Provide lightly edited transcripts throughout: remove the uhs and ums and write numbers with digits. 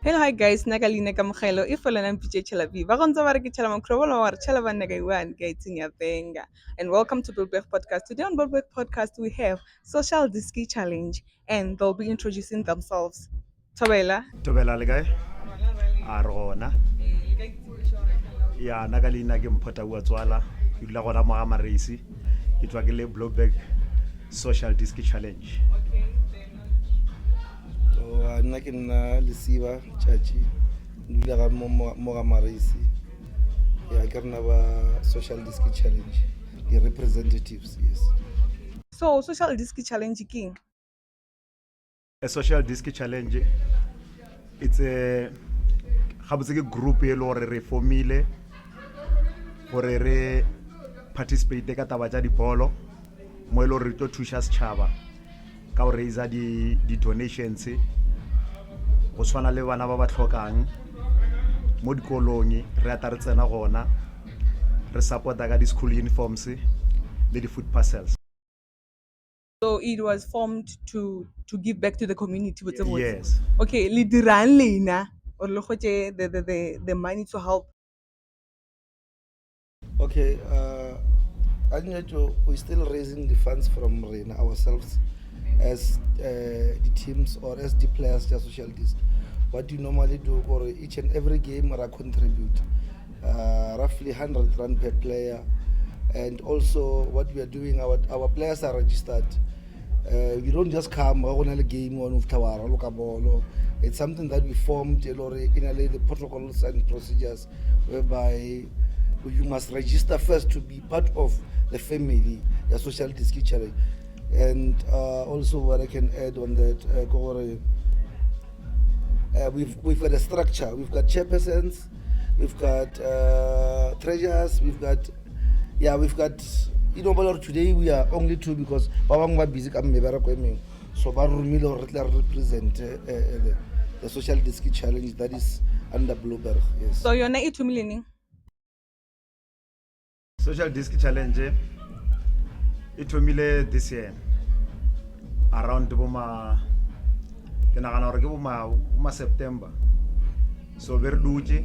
Hello, hi guys, nakalina kamkhelo ifola na mpitse chela vi. Ba gonza ba re ke chela makrobola wa re chela ba nne ga iwan ga itsenya benga. And welcome to Bulbek Podcast. Today on Bulbek Podcast we have Social Diski Challenge and they'll be introducing themselves. Tobela. Tobela le kae? A rona. Ya nakalina ke mphota bua tswala. Ke dula gona mo ga Marisi. Ke tswa ke le Bulbek Social Diski Challenge. Nna ke nna Lesiba Chachi ndile ga mo ga Marisi ya ke rena ba Social Diski Challenge the representatives. Yes, So Social Diski Challenge king. A Social Diski Challenge, it's a group e lo re formile gore re participate ka taba tsa dipolo mo e lo re tlo thuša setšhaba ka go raisa di donations go tshwana le bana ba ba tlhokang mo dikolong re ata re tsena gona re supporta ka di-school uniforms le di-food parcels. So it was formed to give back to the community with the Yes. Okay, le dirang lena or le gote the money to help. okay. We're still raising the funds from Rena ourselves as the teams or as the players just Social Disc. What you normally do for each and every game we contribute roughly 100 rand per player, and also what we are doing, our players are registered. You don't just come on a game on Tawara, look at ball. It's something that we formed in the protocols and procedures whereby you must register first to be part of the family, the Social Diski Challenge. And also what I can add on that, we've got a structure. We've got chairpersons, we've got treasurers, we've got today we are only two because Babang was busy coming so Barumilo represent the Social Diski Challenge that is under Blueberg. Yes. So you're not 2 million. Social Diski Challenge it thomile this year around boma ke nagana gore ke boma September, so very dutse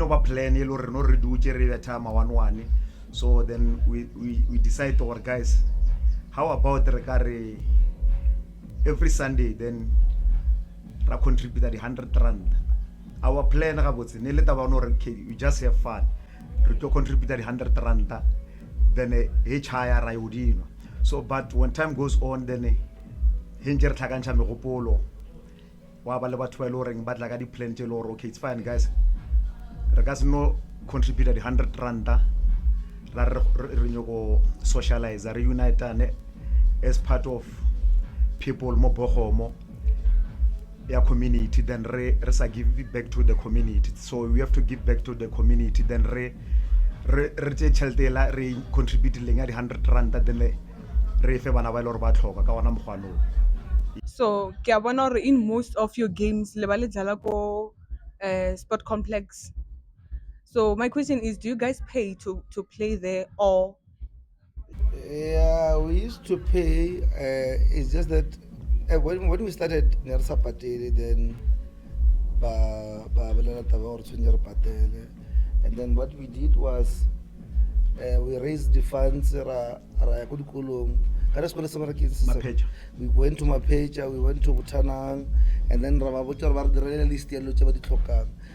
ba plan e lo re no re dutse re betha ma 1-1. So then we decide to guys, how about re ka re every Sunday then ra contribute the 100 rand. Our plan ga botse ne le taba no re we just have fun, re tlo contribute the 100 rand then each higher ra udino. So but when time goes on then hinjer tlhakantsha megopolo wa ba le batho ba lo reng ba tla ka di plan tse lo okay, it's fine guys, re ka se no contribute the 100 rand ra re nyoko socialize re unite as part of people mo bogomo ya community, then re sa give back to the community. So we have to give back to the community, then re tse tšhelete re contribute leng ya di 100 rand then re fe bana ba ile gore ba tlhoka ka ona mogwano. So ke a bona gore in most of your games le ba le dlala ko sport complex. So my question is, do you guys pay to play there or? Yeah, we used to pay. It's just that when we started Nersa Patele, then and then what we did was we raised the funds. We went to Mapecha, we went to Butanang, and then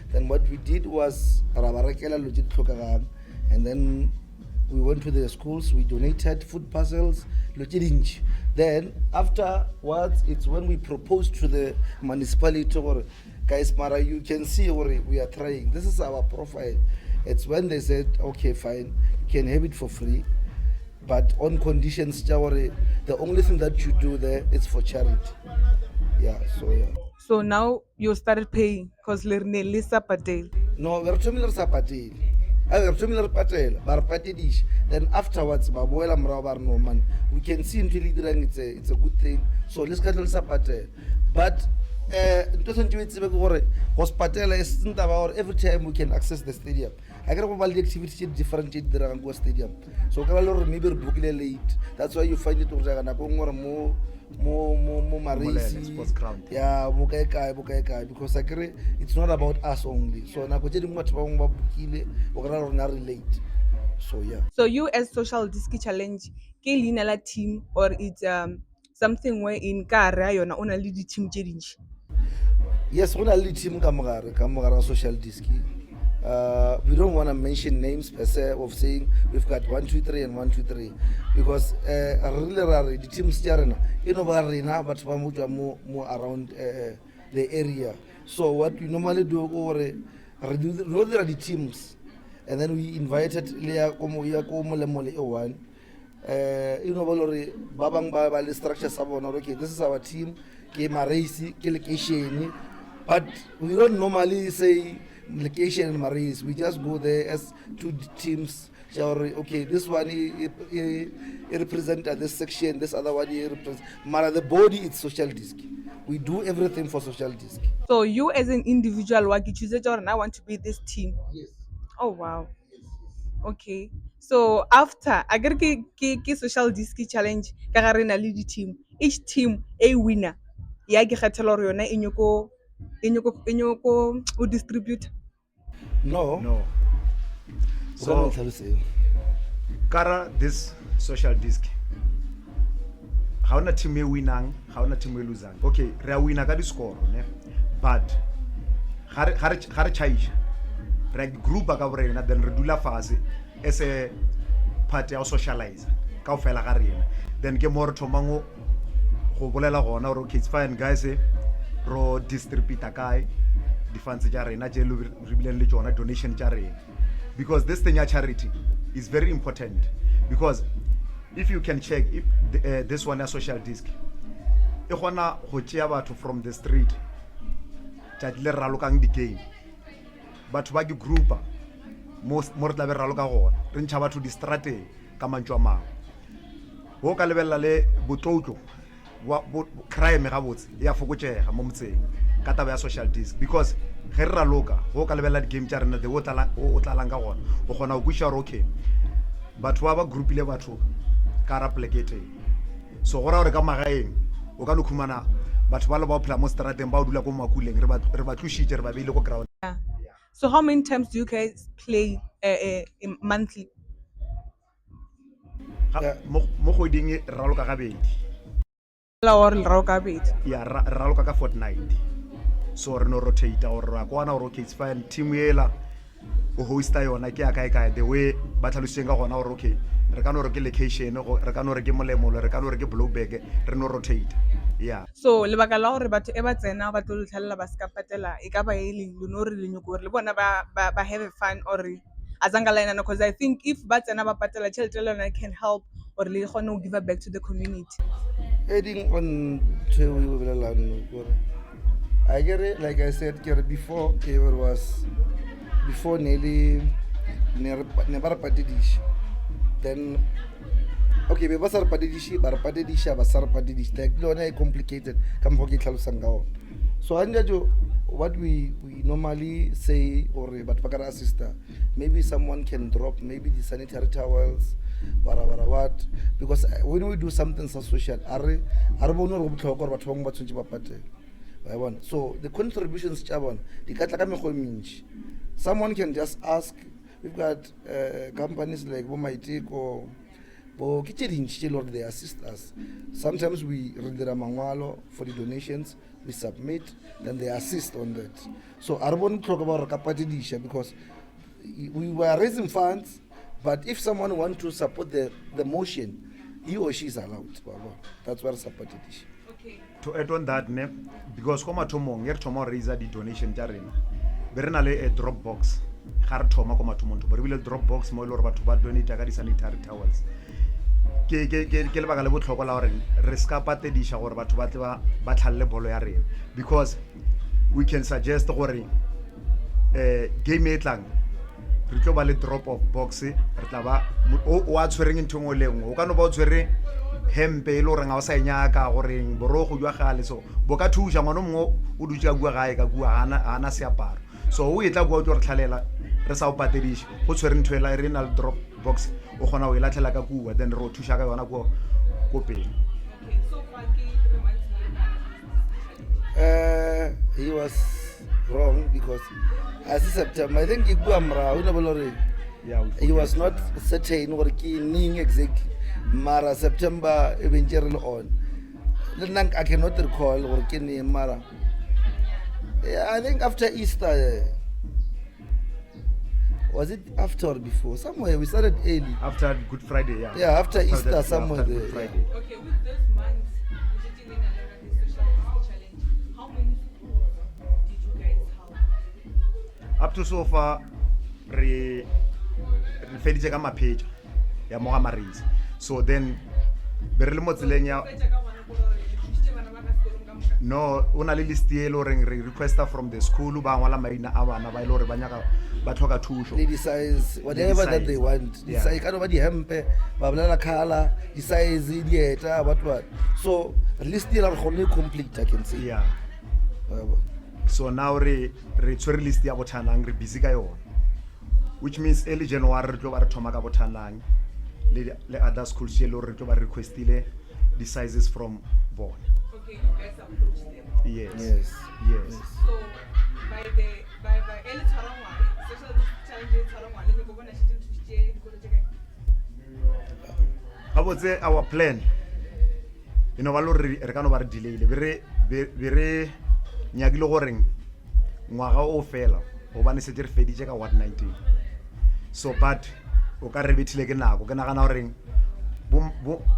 then what we did was and then we went to the schools, we donated food parcels, then afterwards it's when we proposed to the municipality, guys, Mara, you can see we are trying, this is our profile. It's when they said, okay, fine, you can have it for free, but on conditions, the only thing that you do there is for charity. Yeah. So now you started paying because Lisa Patel. No, we're Patel. Then afterwards, we can see it's a good thing. So let's get Patel. But ntho tshwantse o e tsebe ke gore go spatela isn't about every time we can access the stadium. I can go about the activities different tse di diragang ko stadium, so ka ba le gore maybe re bookile late. That's why you find it gore jaaka nako ngwe gore mo marisi sports ground. ya mo kae kae because I agree it's not about us only, so nako tse dingwe batho ba bangwe ba bookile o kry-a rona re late, so yeah. So you as Social Diski Challenge, ke leina la team or it's something where in ka re yona o na le di-team tse dintšhi? Yes, go na le team ka mogare ga Social Diski. We don't want to mention names per se of saying we've got 1 2 3 and 1 2 3 because really rare the teams tja rena e no ba rena batho ba mo tswa mo around the area. So what we normally do gore re dira the teams and then we invited le ya ko molemole e one you know ba lore ba bang ba le structure sa bona, okay, this is our team ke maraisi ke location, but we don't normally say location and Maris. We just go there as two teams. Okay, this one he represent this section, this other one he represent. Mara the body is Social Diski. We do everything for Social Diski. So you as an individual wa ke choose I want to be this team. Yes. Oh wow. Okay. So after I get ke Social Diski Challenge ka gare na le di-team, each team a winner ya ke kgethela gore yona e nyoko o distribute. No. So kara this Social Disk ha ona team e winang, ha ona team e losang. Okay, re a winna ka di-score ne, but ga re change re groupa ka borena, then re dula fase as a part ya socialize ka o fela ga rena, then ke more thomango go bolela gona gore okay it's fine guys, ro distributa kae di-funds tja rena tje re bileng le tsona donation tja rena, because this thing ya charity is very important, because if you can check if this one a Social Disk e gona go tšea batho from the street tja le ralokang di-game, batho ba ke groupa mo re tla be raloka gona re ntšha batho di-strateng ka mantšu a mangwe go ka lebelela le botlotlo crime gabotse ya fokotšega mo motseng ka taba ya Social Disk, because ge re raloka go ka lebelela di-game tša rena the o tlalang ka gona o kgona go kweša gore okay batho ba groupile batho ka ra pleketeng, so go ra gore ka magaeng o ka no khumana batho ba le ba phela mo strateng ba o dula ko makuleng re ba tlošitše re ba beile ko ground. So how many times do you guys play monthly? Mo kgweding re raloka gabedi, Or bit. ya raloka ka fortnight, so re no rotate gore ra kwana gore okay it's fine team ela o hosta yona ke ya kae the way ba tlhaloseng ka gona gore okay re ka no re ke location, re ka no re ke molemolo, re ka no re ke blowback, re no rotate. Yeah. So lebaka la gore batho e ba tsena ba tlo tlhalela ba ska patela e ka ba e leng le no re le nyoko gore le bona ba have fun or azanga line, because I think if ba tsena ba patela tšhelete le yona can help or le gone go give back to the community. Adding on to I get it, like I said before it was before nearly never patedish, then okay be ba sa re patedishi ba re patedisha ba sa re patedish like le one complicated ka mo ke tlhalosang ka ona. So anjajo what we normally say or but ba ka assist, maybe someone can drop maybe the sanitary towels what, because when we do something so social are bone re botlhokwa gore batho bangwe ba tshwantse ba patele. So the contributions tja bona di ka tla ka mekgwa mentši. Someone can just ask, we've got companies like Bomaiteko bo ke tše dintši tše le gore they assist us. Sometimes we dira mangwalo for the donations, we submit, then they assist on that. So a re bone botlhokwa ba gore ka patediša, because we were raising funds, but if someone want to support the motion, he or she is allowed. That's what supported it. Okay. To add on that ne, because ko mathomong ye re thoma go raisa di-donation tja rena be re na le a drop box ga re thoma ko mathomong re bile drop box mo e le gore batho ba donate ka di-sanitary towels. Ke lebaka le botlhokwa la gore re ska patediša gore batho ba tle ba tlhalele bolo ya rena, because we can suggest gore game e tlang re tlo ba le drop of box, re tla ba o a tshwereng ntho ngwe le ngwe o ka no ba o tshwere hempe e le goreng ga o sa e nyaka goreng borogo jwa gale so bo ka thuša ngwana mongwe o dutse ka kua gae ka kua ga ana seaparo so o e tla kua o tlo re tlhalela re sa o patediše go tshwere ntho ela re na le drop box o kgona go e latlhela ka kua then re o thuša ka yona ko pele. He was wrong because as September, I think he was not certain or ning exactly. Mara September eventually on. I cannot recall or Mara. Yeah, I think after Easter. Was it after or before? Somewhere we started early. After Good Friday, yeah. Yeah, after Easter, that, somewhere after there. Good Friday. Yeah. Okay, with this month visiting in the social challenge, how many people did you guys help? Up to so far, re feditse ka mapage ya mo ga marisi so then be re le mo tseleng ya no o na le list e le goreng re requesta from the school ba ngwala maina a bana ba ile gore ba nyaka ba tlhoka thuso They decide whatever that they want. Yeah. Decide kind of the hempe, babla color, the size, the what. So at least they are only complete, I can say. yeah so now re tshwere list ya bothanang re busy ka yona which means early January re tlo ba re thoma ka bothanang le other schools ye le re tlo ba requestile the sizes from bona. Okay, you guys approached them. Yes. So by early Tarangwa, social challenges Tarangwa, le go bona shiteng thushitse dikolo tse kae? Ga botse our plan you know ba lo re ka no ba re delay be re nyakile goreng ngwaga o fela go bane se re feditse ka ward 19 so but o ka re bethile ke nako ke nagana goreng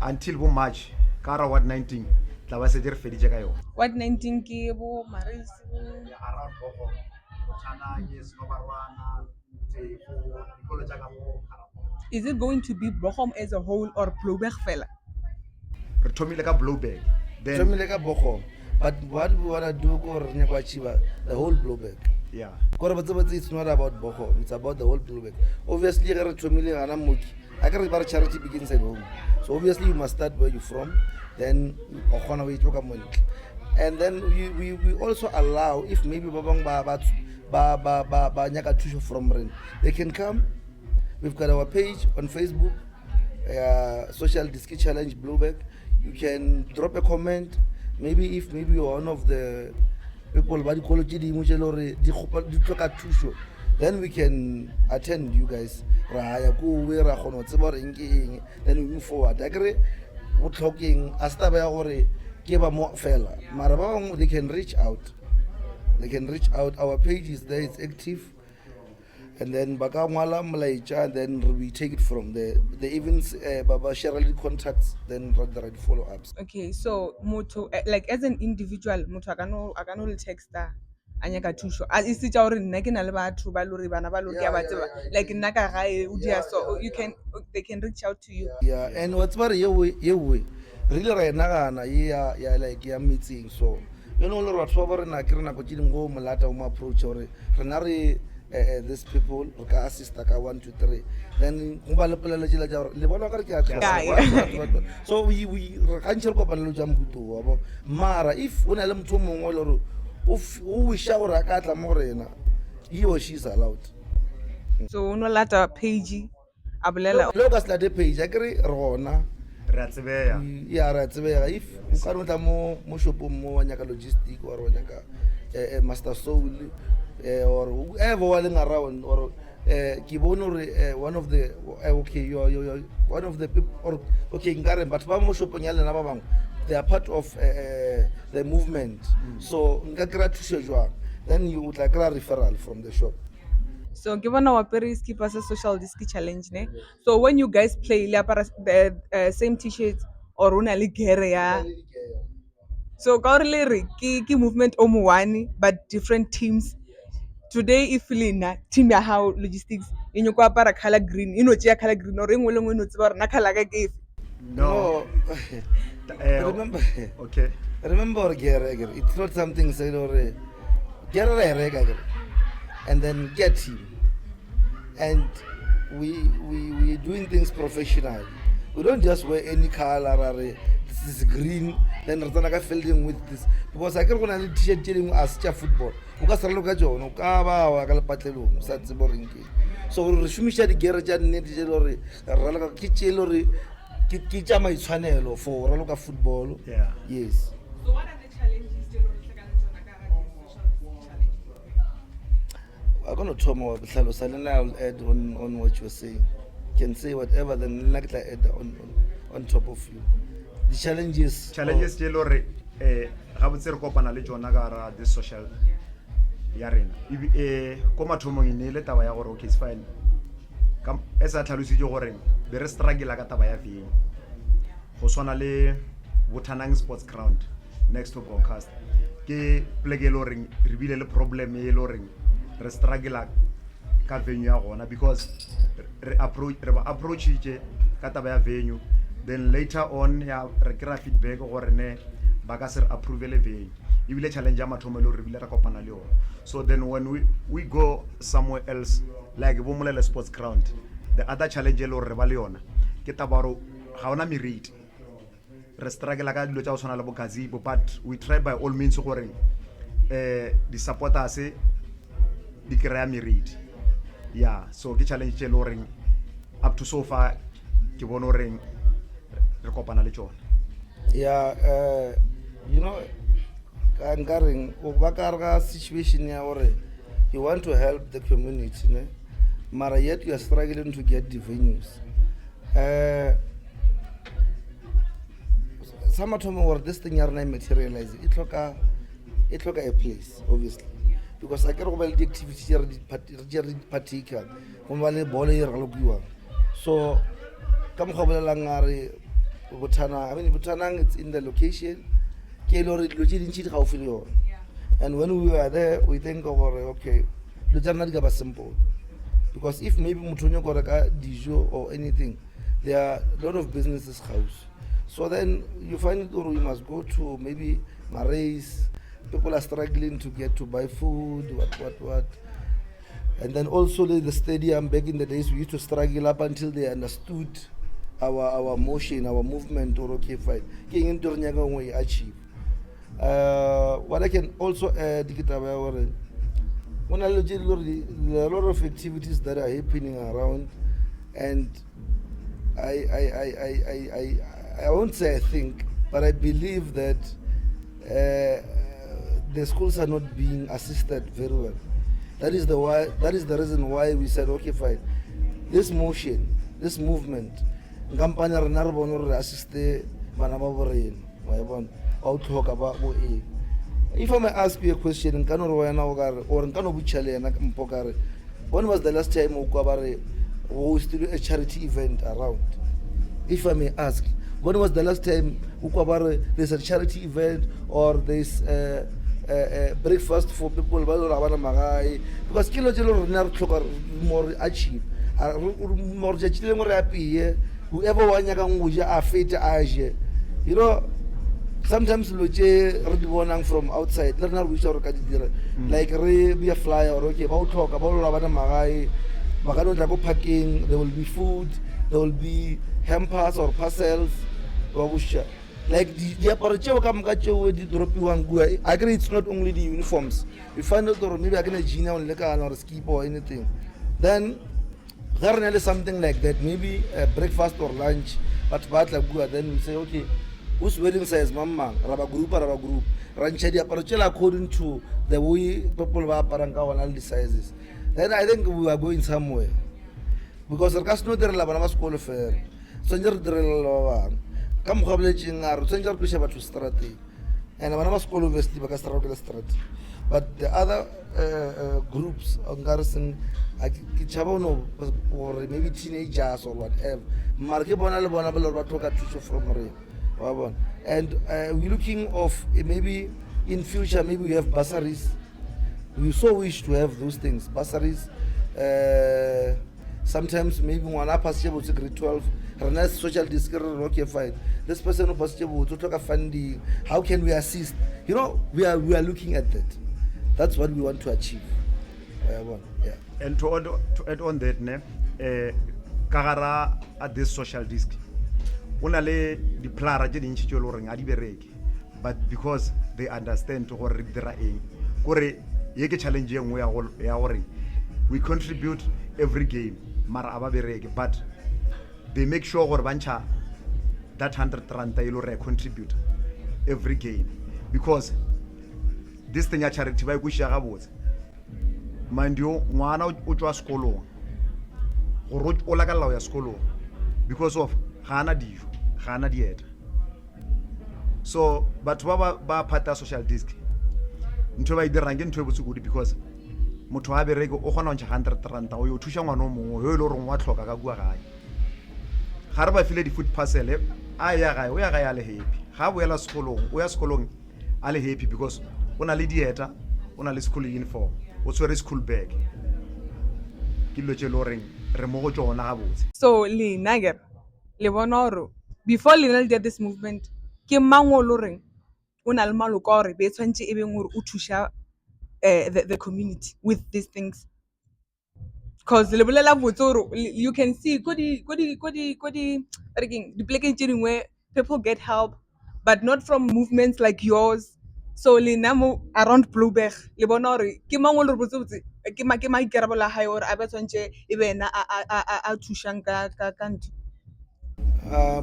until bo March ka ra ward 19 tla ba se re feditse ka yona Ward 19 ke bo Maris. around Bogo Bothananye Sinobarwana Tefo dikolo tsa ka mo Is it going to be Bochum as a whole or Blouberg fela? re thomile ka Blouberg then But what we want to do is the whole blowback. yeah It's not about Bochum, it's about the whole blowback. Obviously, I can charity begins at home. So obviously you must start where you're from, then and then we also allow if maybe Babang Nyaka Tusho from Ren, they can come. We've got our page on Facebook, Social Diski Challenge Blueback. You can drop a comment. Maybe you're one of the people then we can attend you guys. Then we move forward. I agree. We're talking they can reach out. Our page is there, it's active. And then and then we take it from there. They even Baba Cheryl contacts, then the right follow-ups. Okay, so moto like as an individual, moto akano texta anyaka thusho. Is it already nna ke na le batho ba lori bana ba lori ya ba tseba like nna ka gae o dia so they can reach out to you. Yeah, and what's about you really right now like meeting so you know lo ratwa ba re na ke rena go tsheding go molata o mo approach or rena re these people ka assist ka 1 2 3 then go ba le polelo tshela ja le bona ka re ke a so we re kantse go panelo ja mhuto wa bo mara if o na le motho mongwe le re o wisha gore a ka tla mo rena he or she is allowed. So no lata page abulela lo ka sla de page a kere rona re a tsebeya ya ra tsebega if o ka re tla mo shopong mo wa nyaka logistic or wa nyaka master soul or whoever walking around or one of the okay you're one of the people or okay ngare but ba mo shopong ya lena ba bang they are part of the movement so nka kra thuso jwa then you would like a referral from the shop. So given our Paris keep us a social disc challenge ne. So when you guys play the same t-shirts or una ligere ya. So currently ki movement omuwani but different teams. Today if lina team ya how logistics inyo kwa para color green ino chia color green or engwe lengwe no tseba na color ka ke no remember okay remember it's not something said or and then get him and we doing things professionally We don't just wear any color. This is green. Then we're fielding with this because I can't go and t-shirt telling us football. Because I look at you, no kaba, I got patelu, such boring. So we should the garage and net jelly, Ralaga kitchelori, kitchama is channel for Ralaga football. Yeah. Yes. So what are the challenges you're looking at social challenge? I'm going to talk more about Salo, and I'll add on what you're saying. Can say whatever, then like I add on top of you. The challenges. Challenges je lore ga botse re kopana le tsona ka ra this social ya rena ko mathomong ine le taba ya gore okay it's fine kam esa tlhalositse gore be re struggle ka taba ya veng go swana le Botanang Sports Ground next to broadcast ke pleke lo reng re bile le problem e lo reng re struggle ka venue ya gona because re approach itse ka taba ya venue. Then later on ya re kry feedback gore ne ba ka se approve le venue ebile challenge ya mathomo le re bile ra kopana le yona. So then when we go somewhere else like Bomolele Sports Ground, the other challenge le re ba le yona ke tabaro ga ona merit re struggle ka dilo tsa go tshwana le bo gazebo, but we try by all means gore the supporters di kry merit. Yeah, so ke challenge le reng up to so far ke bona reng re kopana le tsona. Yeah, you know, Angaring Obakarga situation ya ore you want to help the community, ne? Mara yet you are struggling to get the venues. Some of them this thing are not materialize. It look a place, obviously. Because I can't the activity particular. So come langari Butana. I mean Butanang it's in the location. And when we were there, we think about okay, the simple. Because if maybe Mutonyo Koraka Dijo or anything, there are a lot of businesses house. So then you find it or we must go to maybe Marais, people are struggling to get to buy food, what. And then also the stadium back in the days we used to struggle up until they understood our motion, our movement or okay fine. We achieve. What I can also add, when I look at there are a lot of activities that are happening around, and I won't say I think, but I believe that the schools are not being assisted very well. That is the reason why we said okay fine. This motion, this movement, assist talk about if I may ask you a question, when was the last time we hosted a charity event around? If I may ask, when was the last time there's a charity event or there's breakfast for people? Because more achieve, more happy. Whoever wants you know. Sometimes loje from outside. Like be a flyer or okay, about talk about parking, there will be food, there will be hampers or parcels. Like the aparature come drop you one. I agree it's not only the uniforms. You find out or maybe I can a gina or skip or anything. Then something like that, maybe a breakfast or lunch, but then we say okay. Whose wedding says Mama, Rabba group. Rancheria Parochella according to the way people are Paranga and all the sizes. Then I think we are going somewhere. Because the cast no der Labanama school fair. Sanger drill come publishing our Sanger Bishop to Strati. And Amanama school of Vesti Bacastro Strat. But the other groups on Garrison, Kichabono or maybe teenagers or whatever. Marke Bonal Bonable or Toka from Marie. And we're looking of maybe in future, maybe we have bursaries. We so wish to have those things, bursaries. Sometimes maybe one up possible to grade 12, Renas social discovery, okay, fine. This person who possible to talk a funding. How can we assist? You know, we are looking at that. That's what we want to achieve. Yeah. And to add on that, Kagara at this social disc. o na le di-plara tse dintšhi tse e le goreng a di bereke, but because they understand gore re dira eng, kore ye ke challenge ye nngwe ya gore we contribute every game mara a ba bereke, but they make sure gore ba ntšha that 100 ranta e le gore contribute every game, because this thing ya charity ba e kwešiša gabotse. Mandio ngwana o tswa sekolong gore o lakalela o ya sekolong because of ga ana dijo, ga ana dieta. So batho ba phata social disc ntho ba e dirang ke ntho e botse kudu, because motho a bereke o kgona go ntsha 100 ranta o yo thuša ngwana o mongwe yo e le gore wa tlhoka ka kua gae. Ga re ba file di-food parcel a ya gae, o ya gae a le happy. Ga boela sekolong, o ya sekolong a le happy because o na le dieta, o na le school uniform, o tshwere school bag. Ke dilo tse e le goreng re mo go tsona gabotse. So lena ke le bona gore before lena le did this movement ke mang o le goreng o na le maloko a gore be tshwantse e beng gore o thuša the community with these things, because le bolela botse gore you can see ko dipolekeng tse dingwe people get help but not from movements like yours. So lena mo around Blueberg le bona gore ke mang o le botse botse ke maikarabelo a hae gore a be tshwantse e be ena a thušang ka ntho.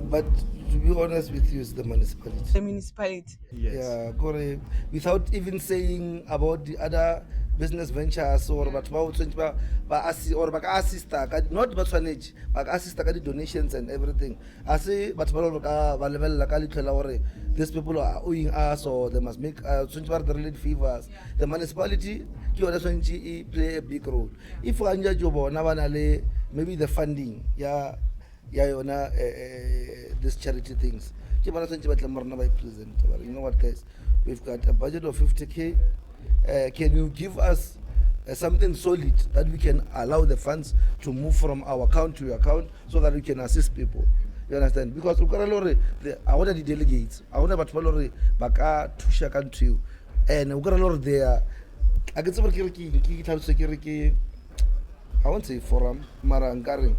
But to be honest with you, it's the municipality. The municipality. Yes. Yeah, Kore, without even saying about the other business ventures or but or assist not but assist the donations and everything. I say but these people are owing us or they must make the related favors. The municipality play a big role. If maybe the funding, these charity things. You know what, guys? We've got a budget of 50K. Can you give us something solid that we can allow the funds to move from our account to your account so that we can assist people? You understand? Because I want the delegates, I want to baka tusha country, and we got there. I get some I won't say forum, marangaring.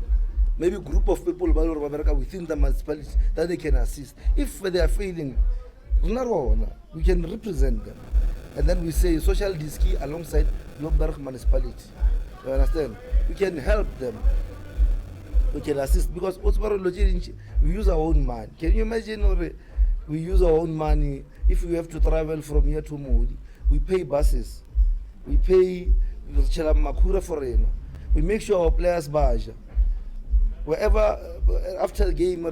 Maybe a group of people within the municipality that they can assist. If they are failing, we can represent them. And then we say social Diski alongside Bloomberg municipality. You understand? We can help them. We can assist because we use our own money. Can you imagine we use our own money if we have to travel from here to Modi? We pay buses. We pay Makura for we make sure our players baja. Wherever after the game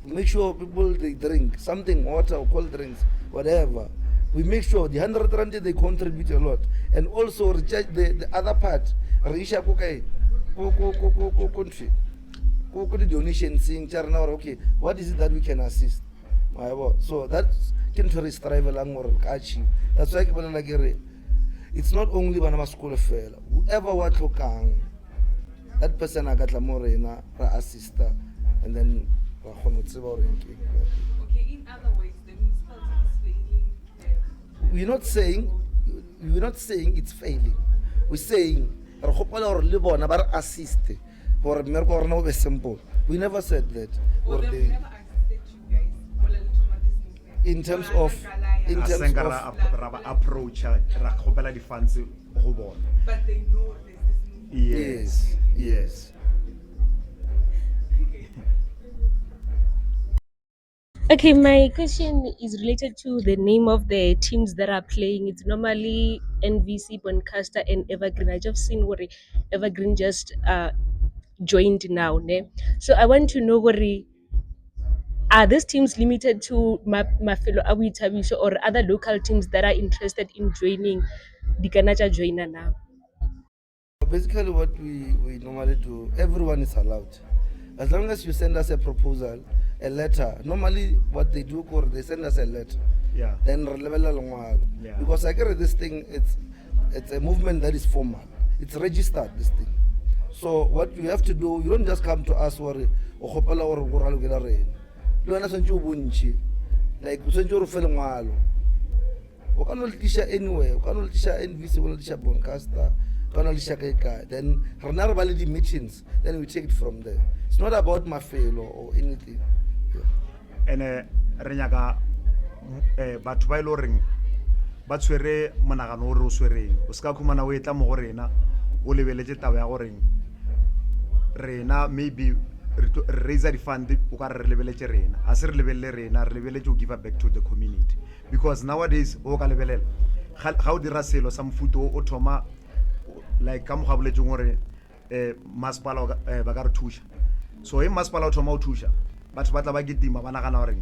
make sure people they drink something, water or cold drinks, whatever. We make sure the 100 rand they contribute a lot, and also recharge the other part. Donation saying okay, what is it that we can assist? So that's can strive along or achieve. That's why it's not only Banama school fail. Whoever what that person I got la morena ra assister and then Okay, in other ways, the municipality is failing. we're not saying it's failing. We're saying re gopola gore le bona ba re assist gore mmereko wa rona o be simple. We never said that. Well, they've never assisted you guys. In terms of approach ra gopela di funds go bona. But they know there's this movement. Yes. Okay, my question is related to the name of the teams that are playing. It's normally NVC, Boncaster, and Evergreen. I just seen what Evergreen just joined now. Ne? So I want to know what are these teams limited to Mafelo Awitabisho or other local teams that are interested in joining the Kanaja joiner now? basically what we normally do, everyone is allowed. As long as you send us a proposal, a letter. Normally what they do, they send us a letter. Yeah. Then Yeah. because I get this thing, it's a movement that is formal. It's registered, this thing. So what you have to do, you don't just come to us or like o ka no tisha anywhere, o ka no tisha NVC, o no tisha Boncaster, o ka no tisha kae. Then rena re ba le di meetings, then we take it from there. It's not about Mafelo or anything. and re nyaka batho ba ile reng ba tshwere monagano o re o swereng o ska khumana o etla mo go rena o lebeletse taba ya go reng rena maybe raise the fund o ka re lebeletse rena a se re lebelle rena re lebeletse to give back to the community because nowadays o ka lebelela ga o dira selo sa mfuto o thoma like ka mo ga boletse gore masipala ba ka re thusha so masipala o thoma o thusha batho ba tla ba gitima ba nagana gore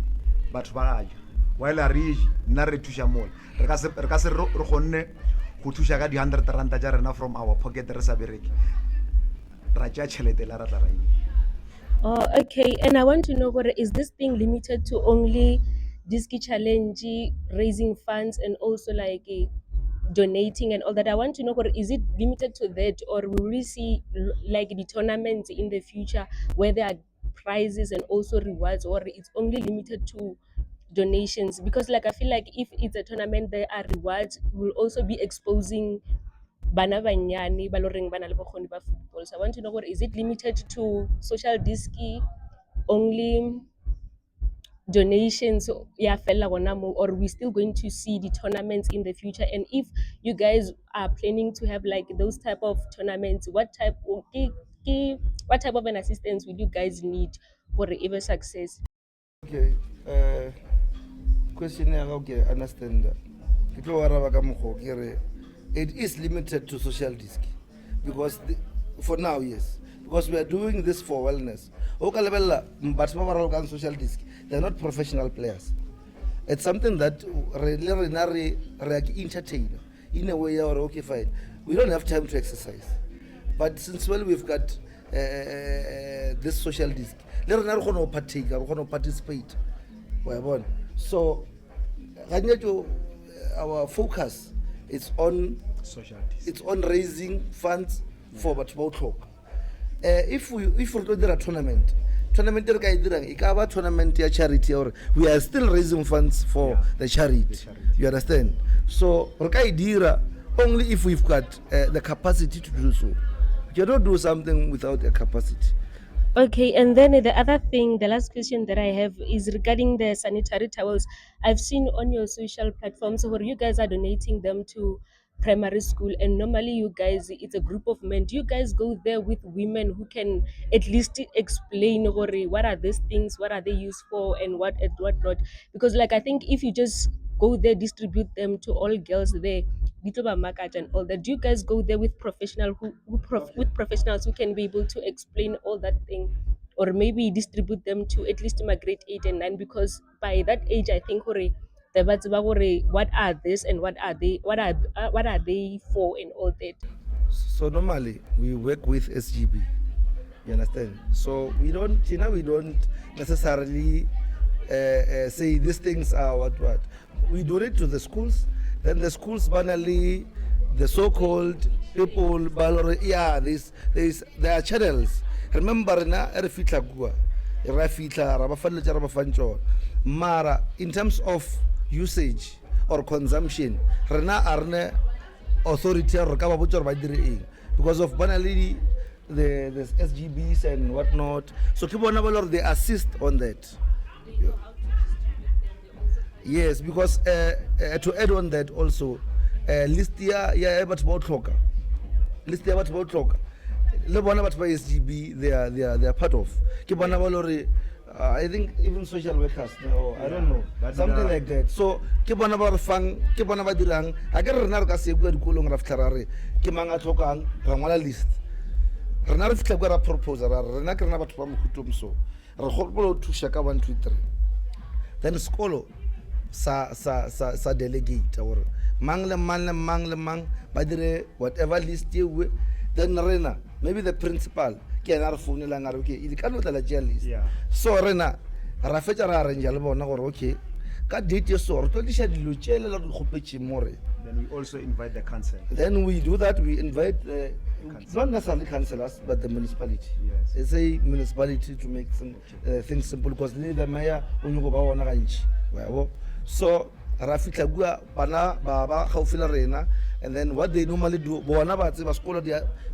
batho ba ga while a re nna re thusha mo re ka se re gonne go thusha ka di 100 rand ja rena from our pocket re sa bereke ra tja chelete la ra tla ra Oh, okay. And I want to know, what is this thing limited to only Diski Challenge, raising funds, and also like donating and all that? I want to know, what is it limited to that, or will we see like the tournaments in the future where there are prizes and also rewards, or it's only limited to donations? Because like I feel like if it's a tournament, there are rewards. We'll also be exposing bana banyane ba loreng bana le bokgoni ba football. So I want to know, what is it limited to social Diski, only donations, yeah, fella gona mo, or we still going to see the tournaments in the future? And if you guys are planning to have like those type of tournaments, what type of an assistance would you guys need for ever success? Okay, question okay, understand. It is limited to social disc because for now, yes, because we are doing this for wellness. But social disc, they're not professional players. It's something that really entertain in a way. Or okay, fine, we don't have time to exercise, but since we've got this social disc, we're going to participate. So, our focus is on social it's on raising funds for Batbo. If we're going to do a tournament charity, or we are still raising funds for the charity. You understand? So only if we've got the capacity to do so. You cannot do something without a capacity. Okay, and then the other thing, the last question that I have is regarding the sanitary towels. I've seen on your social platforms where you guys are donating them to primary school, and normally you guys, it's a group of men. Do you guys go there with women who can at least explain what are these things, what are they used for, and what and what not? Because like I think if you just go there, distribute them to all girls there, Ditoba Market and all that. Do you guys go there with with professionals who can be able to explain all that thing, or maybe distribute them to at least my grade 8 and 9? Because by that age, I think what are this and what are they for and all that. So normally we work with SGB. You understand? So we don't necessarily say these things are what. We donate to the schools. Then the schools banally, the so-called people, there are channels. Remember na erefitla gua, erefitla rabafan Mara in terms of usage or consumption, rena arne authority or because of banally the SGBs and whatnot. So they assist on that. Yes, because to add on that also, list here about clocker. List here about clocker. Lebona about SGB they are part of. I think even social workers, I don't know, something like that. So kibona about fang, kibona about dirang. Agar renar kasi gua dikulung raftarare, kimanga tokang ramala list. Renar fitla gua proposal, renar kerana about pam kutum so. Rahokbolo tu shaka 1 2 3. Then skolo. Sa delegate or mang badire whatever list you then rena maybe the principal can phone la ngaro ke it cannot la list so rena ra fetsa ra arrange le bona gore okay ka date so re tlo disha dilo tshele la khopetse more. Then we also invite the council. Then we do that, we invite not necessarily councillors but the municipality. Yes. It's a municipality to make some things simple because the mayor unyugo ba wona ganchi. So Rafika Gua Bana Baba Haufila Rena, and then what they normally do, Boana School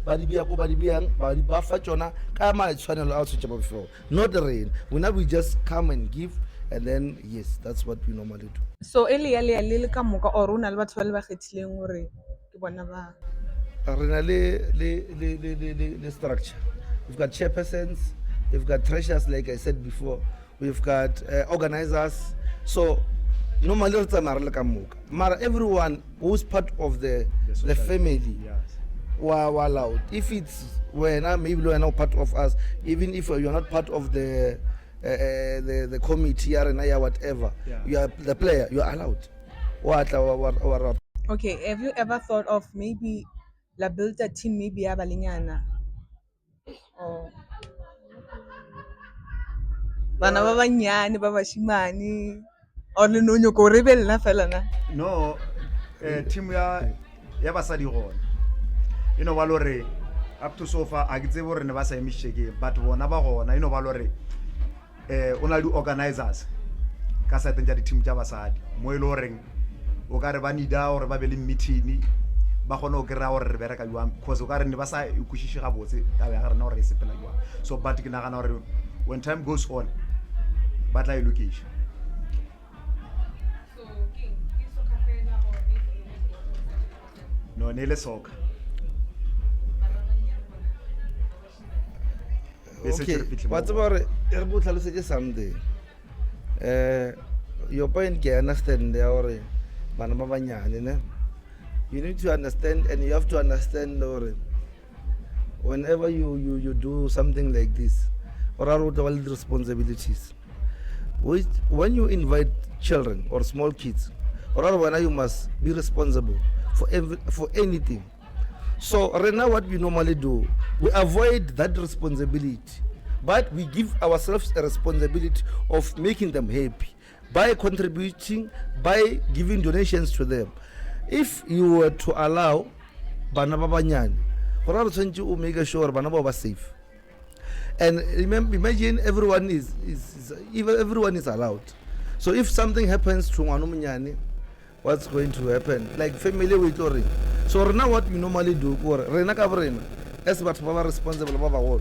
Badibian, Badiba Fachona, Kama channel out before. Not the rain. We come and give and then yes, that's what we normally do. So e le ya le ka moka or o na le batho ba le ba kgethileng gore ke bona ba The structure. We've got chairpersons, we've got treasurers, like I said before, we've got organizers. So normally it's a Mara everyone who's part of the family Yes. were allowed. If it's when maybe you are not part of us, even if you're not part of the committee or whatever, Yeah. you are the player, you are allowed. Okay, have you ever thought of maybe la build a team maybe ya balenyana or bana ba banyane ba bashimane or le no nyoko re be nna fela na No, team ya basadi gona. You know ba lore up to so far a ke tsebe gore ne ba sa emishe ke but bona ba gona you know ba lore ona di organizers ka sa tentja di team tja basadi mo ile horeng o ka re ba nida gore ba be le meeting ba gona o kry-a gore re bereka jwang because o ka re ne ba sa ikwešiše gabotse taba ya rena gore e sepela jwang so but ke nagana gore when time goes on ba tla e lokiša. No ne le soccer. Okay, what's about something? Your point can understand there or you need to understand and you have to understand or whenever you do something like this or are all the responsibilities. When you invite children or small kids, or when you must be responsible for anything. So right now what we normally do, we avoid that responsibility, but we give ourselves a responsibility of making them happy by contributing, by giving donations to them. If you were to allow bana ba banyane, you make sure bana ba safe. And remember, imagine everyone is everyone is allowed. So if something happens to Manyani, what's going to happen? Like family with Tori. So now what we normally do, Rena Cabrena, as what Baba responsible Baba all.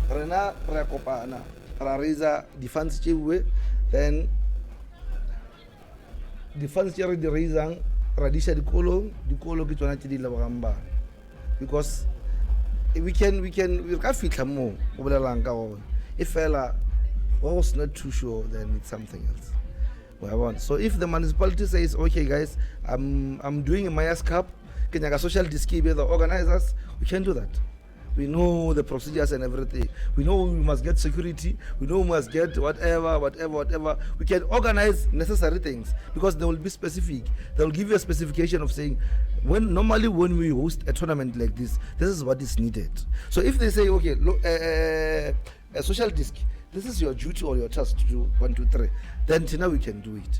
Rena Rakopana, Rariza, defense chiwe, then defense chiwe the reason, Radisha the Kolo Kitonati di Lavamba. Because we can't fit more over the Lanka. If fella was not too sure, then it's something else. So if the municipality says, okay guys, I'm doing a Maya's Cup, Kenyaga Social Diski be the organizers, we can do that. We know the procedures and everything. We know we must get security. We know we must get whatever. We can organize necessary things because they will be specific. They will give you a specification of saying, normally when we host a tournament like this is what is needed. So if they say, okay, look, a social disc, this is your duty or your task to do 1, 2, 3, then now we can do it.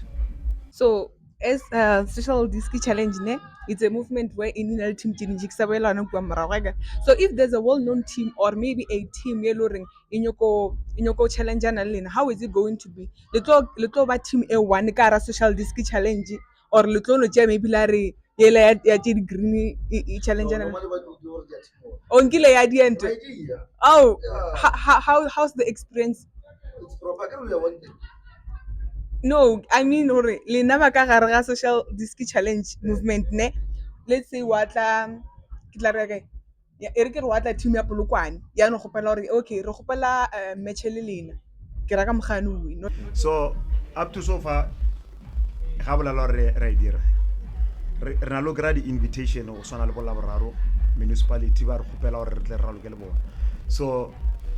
so as a social Diski challenge ne it's a movement where in team so if there's a well-known team or maybe a team in your challenge how is it going to be little team a one kara social Diski challenge or little maybe lari yela ya green challenge onkile ya di ente oh how's the experience. It's proper. No, I mean hore le nna ba ka gare ga social Diski challenge movement ne let's say wa tla ke tla re ke e re ke re wa tla team ya Polokwane ya no gopela hore okay re gopela match le lena ke raka mogane o win. So up to so far ga bolela re dira re na lo kry di invitation o swana le bola boraro municipality ba re gopela hore re tle re raloke le bona so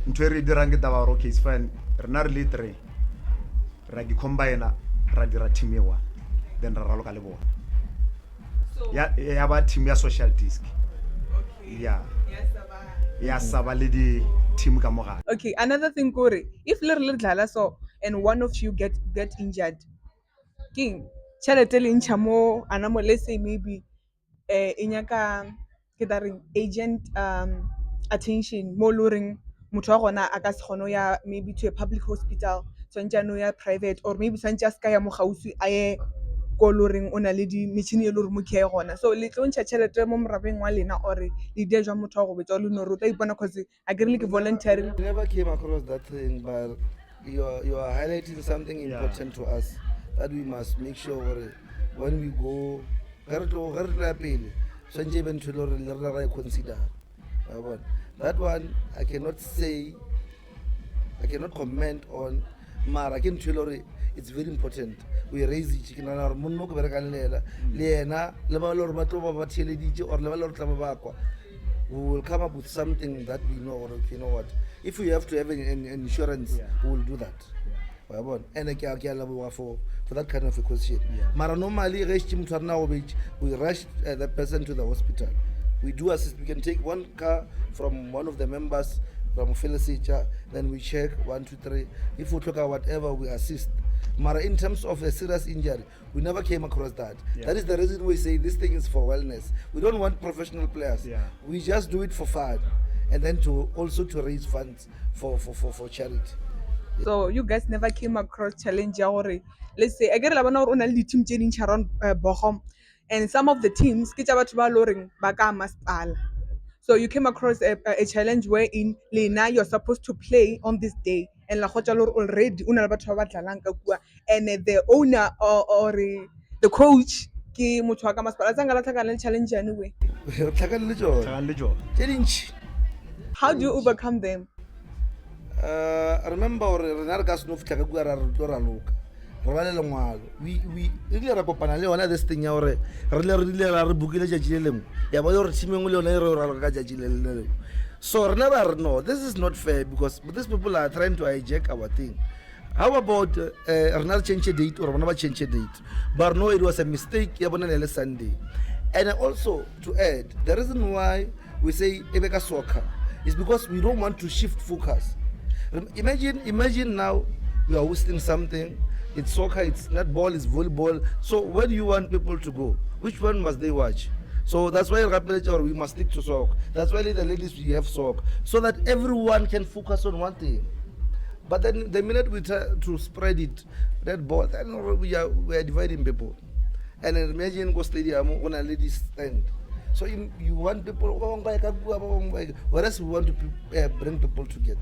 ntwe re dirang ke taba okay it's fine re na re le 3 ra di combine ra dira team e one then ra raloka le bona ya ba team ya social disc yeah ya saba le di team ka mogala. Okay, another thing kore if le re dlala so and one of you get injured king tšhelete le ntšha mo anamo let's say maybe e nyaka ke tla reng agent attention mo loring motho wa gona a ka se kgone ya maybe to a public hospital tshwantse no ya private or maybe tshwantse a ska ya mo gausi a ye ko loring o na le di metšhini e le gore mo ke gona so le tlo ntšha tšhelete mo morabeng wa lena or le dia jwa motho wa go betsa le no re tla ipona cause a ke re le ke voluntary. We never came across that thing, but you are highlighting something Yeah. important to us that we must make sure when we go consider. That one I cannot say, I cannot comment on, but I can tell you it's very important. We raise the chicken and our munno Lena, Levalor Matova or Levalor, we will come up with something that we know, or you know what. If we have to have an insurance, we will do that. And for that kind of a question. Mara normally we rush the person to the hospital. We do assist. We can take one car from one of the members from Felicita, then we check 1, 2, 3. If we talk about whatever, we assist. Mara, in terms of a serious injury, we never came across that. That is the reason we say this thing is for wellness. We don't want professional players. We just do it for fun, and then to raise funds for charity. So you guys never came across challenge ya gore, let's say I get la bona gore o na le di-team tse dintšha around Bochum, and some of the teams ke tša batho ba lo reng ba ka masepala. So you came across a challenge wherein lena you're supposed to play on this day, and la kgotša le gore already o na le batho ba ba tlalang ka kua, and the owner or the coach ke motho wa ka masepala tsa nka la tlhakana le challenge anyway. How do you overcome them? Remember re ka seno fitlha ka kua ra loka re ba le lengwalo we ile ra kopana le yona this thing ya gore re ile ra re bukile tšatši le lengwe ya ba gore team engwe le yona e re ra ka tšatši le lengwe. So re never no, this is not fair because these people are trying to hijack our thing. How about re change a date or bona ba change a date, but no, it was a mistake ya bona le Sunday. And also to add, the reason why we say ebeka soccer is because we don't want to shift focus. Imagine now you are hosting something. It's soccer, it's netball, it's volleyball. So where do you want people to go? Which one must they watch? So that's why we must stick to soccer. That's why the ladies we have soccer, so that everyone can focus on one thing. But then the minute we try to spread it, netball, then we are dividing people. And imagine go stadium on a ladies stand. So you want people, whereas we want to bring people together.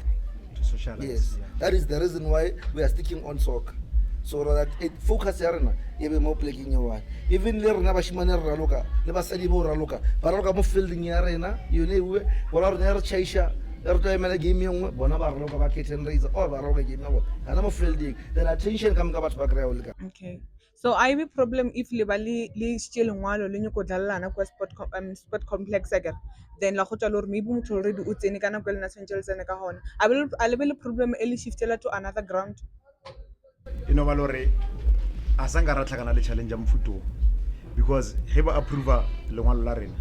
Socialize. Yes, that is the reason why we are sticking on soccer, so that it focus yarena ebe mo playing one. Even le rena ba shimane re raloka le ba sadi bo raloka ba raloka mo fielding yarena you know we wala re re chaisha re to emela game yengwe bona ba raloka ba curtain raiser or ba raloka game yengwe ana mo fielding then attention kam ka batho ba kry olika. Okay, so I have a problem if le ba le still ngwalo le nyoko dlalana kwa sport complex again, then la khotsa lor maybe motho already o tsene kana kwa le national tsene ka hona a le be problem e le shiftela to another ground. You know valore asanga ra tlhakana le challenge ya mfuto because he ba approve lengwalo la rena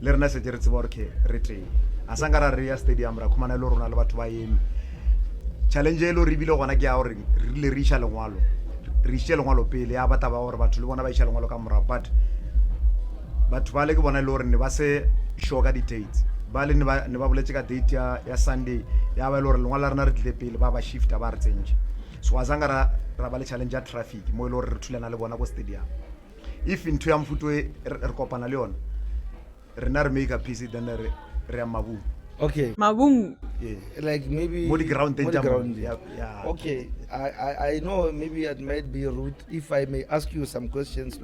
le rena se re tseba gore ke re train asanga ra re ya stadium ra khumana le rona le batho ba yemi challenge e lo re bile gona ke ya gore re le re isha lengwalo re ishe lengwalo pele ya bata ba gore batho le bona ba isha lengwalo ka mora, but batho ba le ke bona le gore ne ba se show ka di-dates ba le ne ba boletse ka date ya Sunday ya ba le gore lengwalo la rena re tlile pele ba shifta ba re tsenje. So asanga ra ba le challenge ya traffic mo ile gore re thulana le bona go stadium. If into ya mfuto re kopana le yona rena re make a peace then re ya Mabung. Okay. Mabung. Yeah. Like maybe Modi ground. Yeah. Okay. I know maybe it might be rude if I may ask you some questions.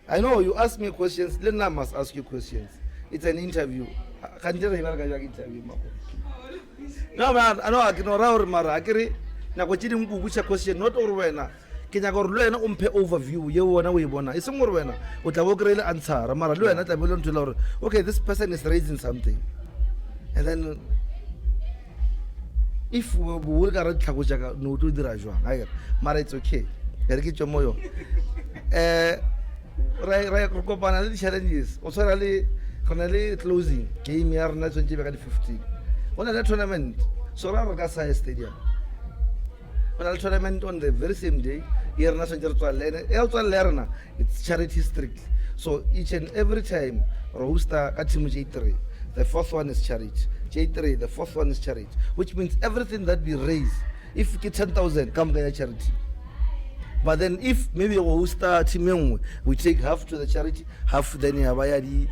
I know you ask me questions, then I must ask you questions. It's an interview. No man, I know I can allow Mara. Na go tsheding go butsa question not or wena ke nya go re le wena o mphe overview ye wona o e bona e seng gore wena o tla bo kry le answer mara le wena tla bo le nthola gore okay this person is raising something, and then if we ga re tlhago jaka no to dira jwa ga mara it's okay re ke tsho moyo re kopana le challenges o tsara le kona le closing game ya rena 20 ka di 15 ona le tournament so ra re ka sa stadium. When I tournament on the very same day, it's charity strict. So each and every time, roster at team J3, the fourth one is charity. J3, the fourth one is charity. Which means everything that we raise, if it's 10,000, come get charity. But then if maybe roster team we take half to the charity, half then yadi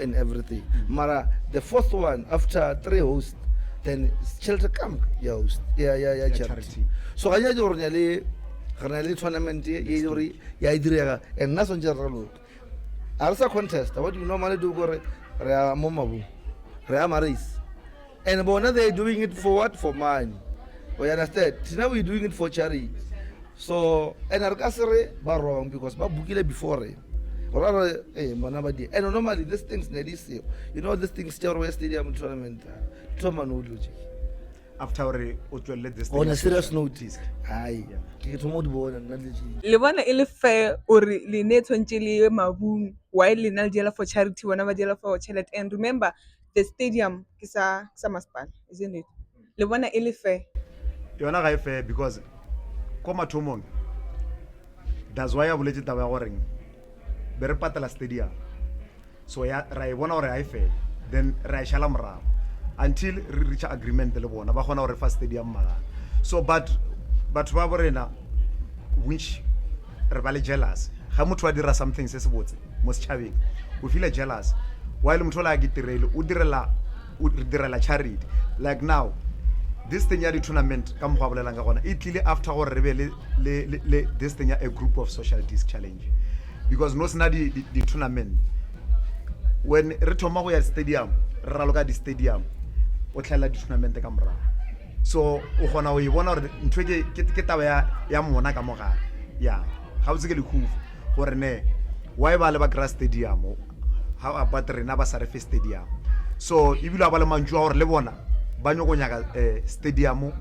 and everything. Mara, the fourth one after 3 hosts, then shelter camp ya host ya charity charity. so ga ya gore re na le tournament ye e gore ya direga and nna sontse re loka a re sa contest what you normally do gore re a mo mabung re a race and bona they doing it for what for money we understand now we doing it for charity so and re ka se re ba wrong because ba bukile before bona ba di and normally these things ne di seo you know these things West Stadium tournament thoma no logic After o tswelle this on a serious note hai ke thoma di bona nna le le bona e le fair ore le ne tshwantse le mabung while le na le diela for charity bona ba diela for charity and remember the stadium ke sa masipala isn't it le bona e le fair yona ga e fair because ko mathomong that's why I boletse taba ya gore be re patela stadium so ya ra e bona gore ga e fair then ra e shala morago until re reach agreement le bona ba gona gore fa stadium maga so but batho ba borena which re ba le jealous ga motho a dira something se se botse mo setšhabeng o feel jealous while motho la ke tirele o direla charity like now this thing ya di tournament ka mo go bolelang ka gona it tlile after gore re be le this thing ya a group of social disc challenge because no sna di tournament when re thoma go ya stadium re raloka di stadium o tlhela di tournament ka morago so o gona o e bona gore ntwe ke taba ya mona ka mogare ya ga o tseke le khufu gore ne why ba le ba grass stadium how about rena ba sa re fe stadium so ibile ba le mantšu a gore le bona ba nyo go nyaka stadium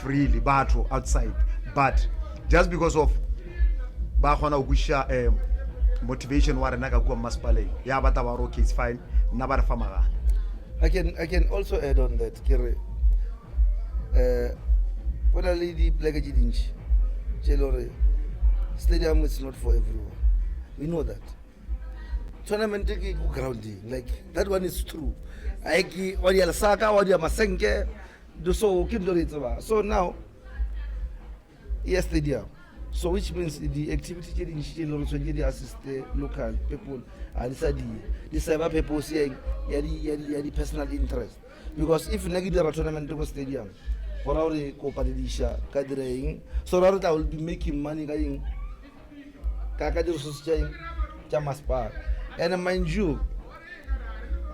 freely batho outside but just because of ba gona go busha motivation wa rena ka kwa municipality ya ba taba ro okay it's fine nna ba re fa magana I can also add on that kere when a lady play dinch chelore stadium is not for everyone we know that tournament ke go grounding like that one is true aiki wa ya saka wa ya masenke do so kindo ritsa so now yes stadium so which means the activity getting children so get assist the local people and the cyber people saying ya the personal interest because if negative tournament to stadium for our co-padisha kadreing so that will be making money going kaka di sustain chamas park and mind you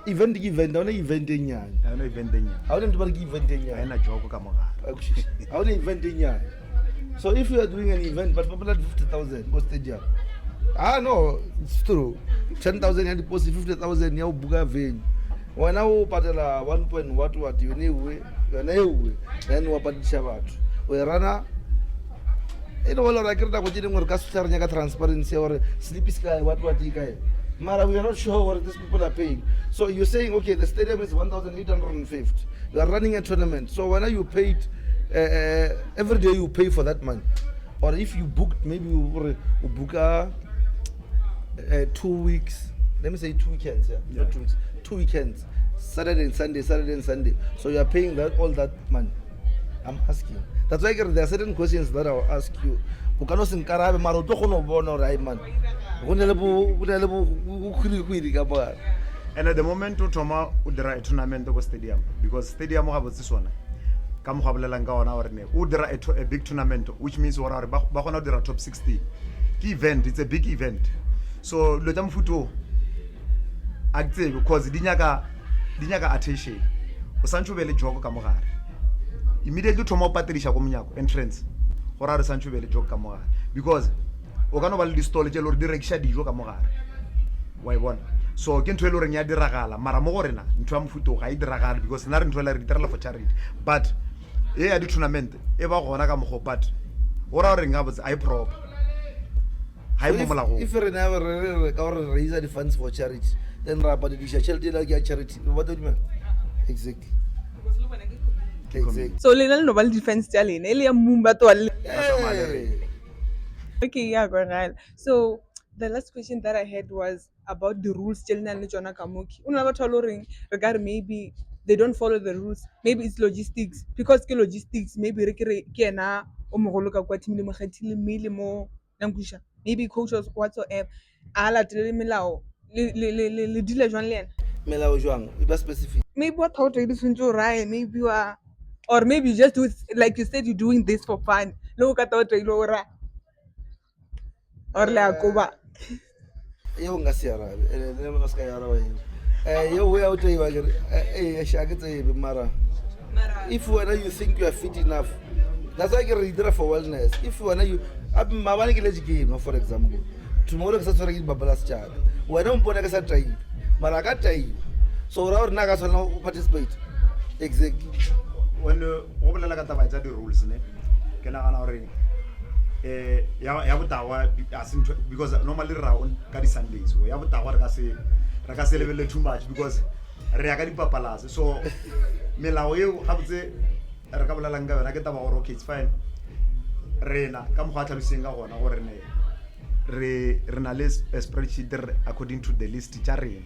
event ona event nyane ana event nya how did you event nyane ana jogo ka mogare how did event nyane so if you are doing an event but people at 50,000 go stadium no it's true 10,000 ya deposit 50,000 ya ubuka venue wena o patela 1 point what you need yona ewe then wa patisha batho o rana eno wala ra kirta go tsheding gore ka sutlarnya ka transparency or sleepy sky what kai mara we are not sure what these people are paying so you're saying okay the stadium is 1,850 you are running a tournament so when you paid every day you pay for that money or if you booked maybe you book 2 weeks let me say 2 weekends Yeah. 2 weekends Saturday and Sunday so you are paying that all that money I'm asking that's why there are certain questions that I'll ask you o ka no se nkarabe mara o tlo go no bona gore ai man go ne le bo khiri ka ba and at the moment to thoma o dira a tournament go stadium because stadium ga botse sona ka mo ga bolelang ka ona gore ne o dira a big tournament which means gore ba gona dira top 60 ke event it's a big event so lo tsa mfuto a tsebe because di nyaka attention o santse be le jogo ka mogare immediately thoma o patelisha go mnyako entrance gore re santse be le jogo ka mogare because o ka no ba le di-stall tse le gore di rekisha dijo ka mogare wa e bona so ke ntho e le goreng ya diragala mara mo gorena ntho ya mofuto ga e diragale because nna re ntho le re direla for charity but e ya di-tournament e ba gona ka mogo but go ra gore nga botse a e proper ha e mo molagong if re na re ka gore re isa the funds for charity then ra padisha charity la ke charity what do you mean exactly so lena le no ba le defense tsa lena e le ya mmumba to le Hey. okay yeah go right so the last question that I had was about the rules tse le nang le tsona ka moki o na ba thola reng regard maybe they don't follow the rules maybe it's logistics because ke logistics maybe re ke ena o mogolo ka kwa team le mogathile mmele mo maybe coaches whatsoever a latele melao le dile jwang le ena melao jwang e ba specific. Maybe what thought it is right, maybe you are, or maybe you just do it like you said you're doing this for fun. No ka thought or le akoba. Eo nka se arabe le mo ska ya araba eo we out e ba ke sha ke tsebe mara if when you think you are fit enough, that's why you're there for wellness. If when you mabane ke le game for example, tomorrow ke sa tsore ke babalas tjaka wena o mpona ke sa try mara ka try so ra re na ka tsona go participate exactly. when go bolela ka taba tsa di rules ne ke nagana gore ya botawa because normally ra on ka di Sundays ya botawa re ka se lebele too much because re ya ka dipapalase so melao eo ga botse re ka bolelang ka yona ke taba gore okay it's fine rena ka mo ga tlhaloseng ka gona gore ne re na le spreadsheet according to the list tša rena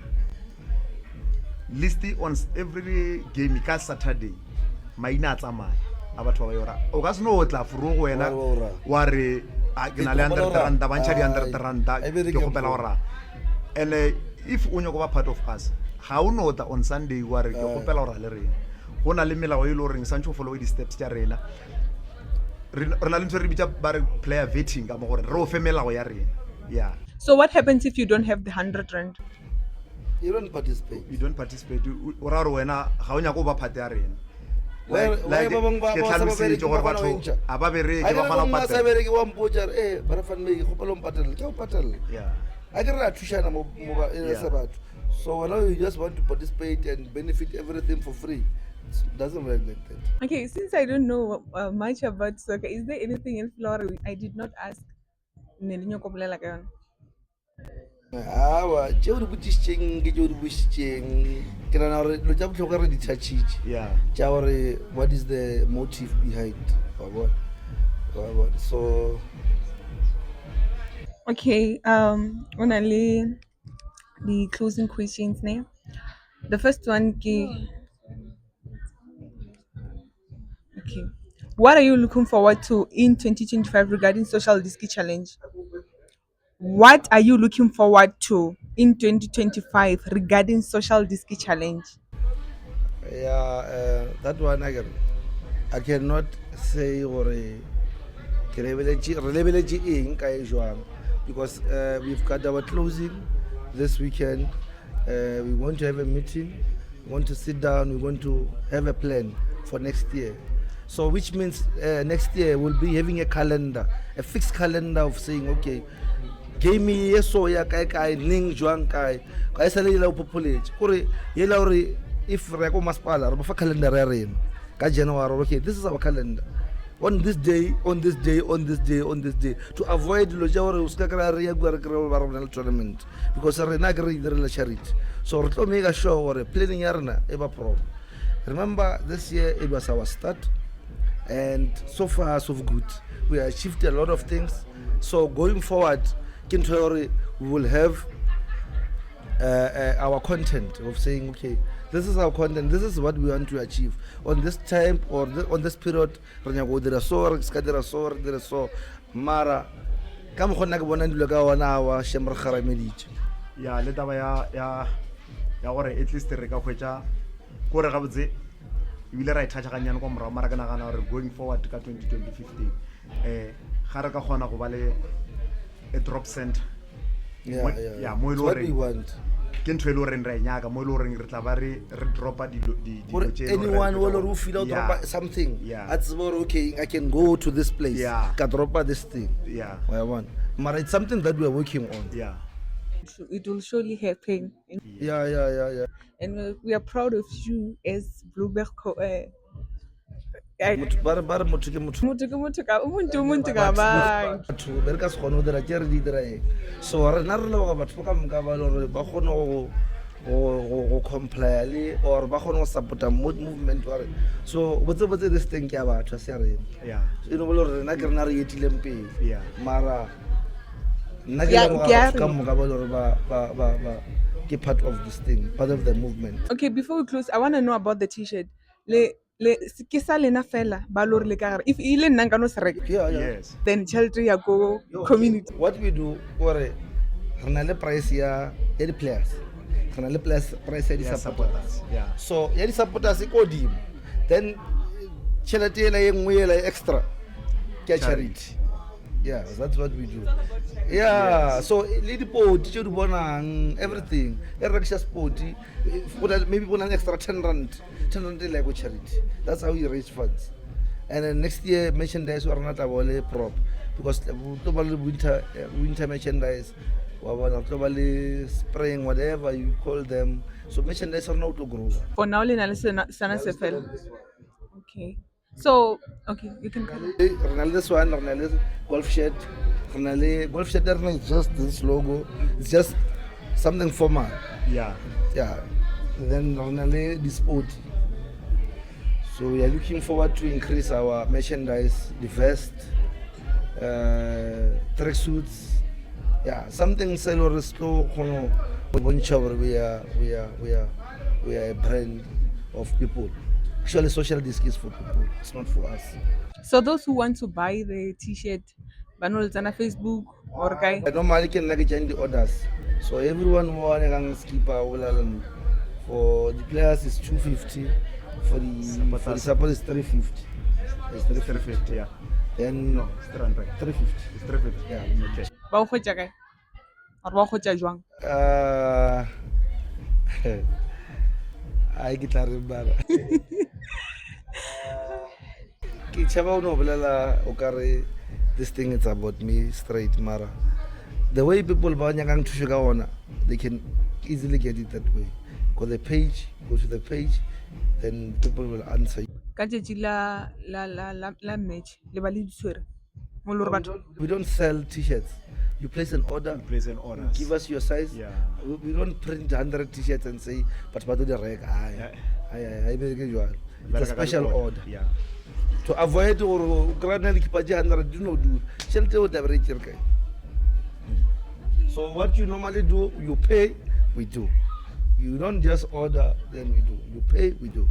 list on every game ka Saturday maina a tsamaya a batho ba yora o ka se no tla furu go wena wa re ke na le 100 rand ba ntšha di 100 rand ke gopela ora and if o nyako ba part of us ga o no tla on Sunday wa re ke gopela ora le rena go na le melao e le reng santse o follow di steps tša rena re na le ntse re bitsa ba re player vetting ka mo gore re o fe melao ya rena yeah. So what happens if you don't have the 100 rand? You don't participate. You don't participate o ra re wena ga o nyako ba part ya rena Why ba bang ba ke tlhalositse gore batho a ba bereke ba kgona go patela bereke wa mpotsa ba re fan me go pelo mpatela ke o patela yeah a ke re a thushana mo ba sa batho so when you just want to participate and benefit everything for free, it doesn't work like that. Okay, since I don't know much about soccer, is there anything in Florida I did not ask? Nelinyo ko bolela ka yona. Awa tšeo di botišitšeng ke tšeo di bošitšeng ke nana gore dilo tša botlhokwa re di touchitše yeah tša gore what is the motive behind wa bona so Okay, only the closing questions now. The first one, okay. What are you looking forward to in 2025 regarding social Diski challenge? What are you looking forward to in 2025 regarding social Diski challenge? yeah that one again I cannot say gore ke lebeletše eng ka e jwang because we've got our closing this weekend. We want to have a meeting, we want to sit down, we want to have a plan for next year. So which means next year we'll be having a calendar, a fixed calendar of saying, okay, game ye so ya kai ning jwang kai ka isa le la populate gore ye la gore if re go masipala re ba fa calendar ya rena ka January. Okay, this is our calendar. On this day, on this day, on this day, on this day, to avoid lo ja gore o ska kra re ya go re ba rona tournament because re na ke re dire la charity. So re tlo make sure gore planning ya rena e ba proper. Remember this year it was our start and so far so good. We achieved a lot of things. So going forward, we will have our content of saying, okay, this is our content, this is what we want to achieve on this time or on this period. Mara come khona ke bona dilo ka ona wa shemre kharameditše ya le taba ya gore at least re ka khwetša gore ga botse ebile ra ithatša ganyane kwa morago mara ke nagana gore going forward ka 2015 ga re ka kgona go ba le a drop center yeah mo e le what we gore want. ke ntho e le gore re nyaka mo e le gore re tla ba re dropa For anyone who feel out drop something, that's about okay. I can go to this place. Can drop this thing. yeah I want. But it's something that we are working on. yeah It will surely happen. Yeah. And we are proud of you as Blueberg. Bar motho ke motho. Umuntu kabang. Batho be re ka se kgone go dira ke re di dira eng. So rena re leboga batho ba ka moka ba le gore ba kgone go comply le or ba kgone go supporta movement wa re. So botse this thing ke ya batho se rena. yeah E no bolo rena ke rena re etileng pele. yeah Mara nna ke Yeah, leboga ke a batho ka moka ba le gore ba ke part of this thing, part of the movement. Okay, before we close, I want to know about the t-shirt. Le ke sa lena fela ba lo re le ka gare. If ile nna nka no se reka, Yeah. yes then tšhelete ya go community. What we do, or rena le price ya the players. re na le price ya Yeah, di-supporters. supporters. Yeah. So ya di-supporters e ko godimo, then tšhelete ela e nngwe ela extra ke ya charity. Yeah, that's what we do. Yeah, Yes. so le dipoti tše di bonang everything e rekisa spoti, maybe bona extra 10 rand e la go charity. That's how you raise funds. And then next year merchandise wa rena tla ba le prop, because tlo ba le winter merchandise, wa bona tlo ba le spring, whatever you call them. So merchandise are not to grow. For now, Lina, listen, Sana Sefel. Okay. So, okay, you can come. Re na le this one, re na le golf shirt, re na le golf shirt ya rena is just this logo, it's just something formal. Yeah. Yeah, then re na le di-sport. So we are looking forward to increase our merchandise, the vest, track suits. Yeah, something sell or slow. We are a brand of people. Actually, social disc is for people. It's not for us. So those who want to buy the T-shirt, Banol on Facebook or guy. I normally can like change the orders. So everyone who want skipper will for the players is 250. For the support is 350. It's 350. Yeah. Then No, it's 300. 350. It's 350. Yeah. Okay. Ba o kgwetja kae? Or ba o kgwetja jwang? I get a bar. Kichaba no bolela o kare this thing is about me straight mara. The way people ba nyakang thusho ka ona, they can easily get it that way. Go to the page, then people will answer you. Ka tšatši la match le ba le ditshwere mo le gore batho We don't sell t-shirts. You place an order. Place an order. Give us your size. Yeah. We don't print 100 t-shirts and say, but do the reg. It's a special order. Yeah. To avoid or granary kipaji 100 do not do. Shelter would have reached. So what you normally do, you pay, we do. You don't just order, then we do. You pay, we do.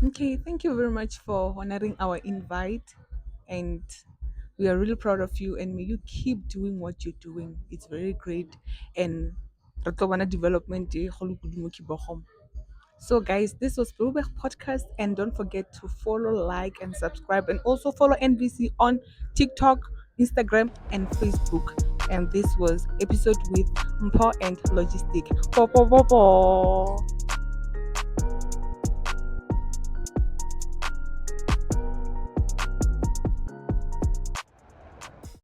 Okay, thank you very much for honoring our invite, and we are really proud of you, and may you keep doing what you're doing. It's very great, and re tlo bona development e kgolo kudu mo Kibogom. So guys, this was Blueberg Podcast, and don't forget to follow, like, and subscribe, and also follow NVC on TikTok, Instagram, and Facebook. And this was episode with Mpo and Logistic. Po po po po.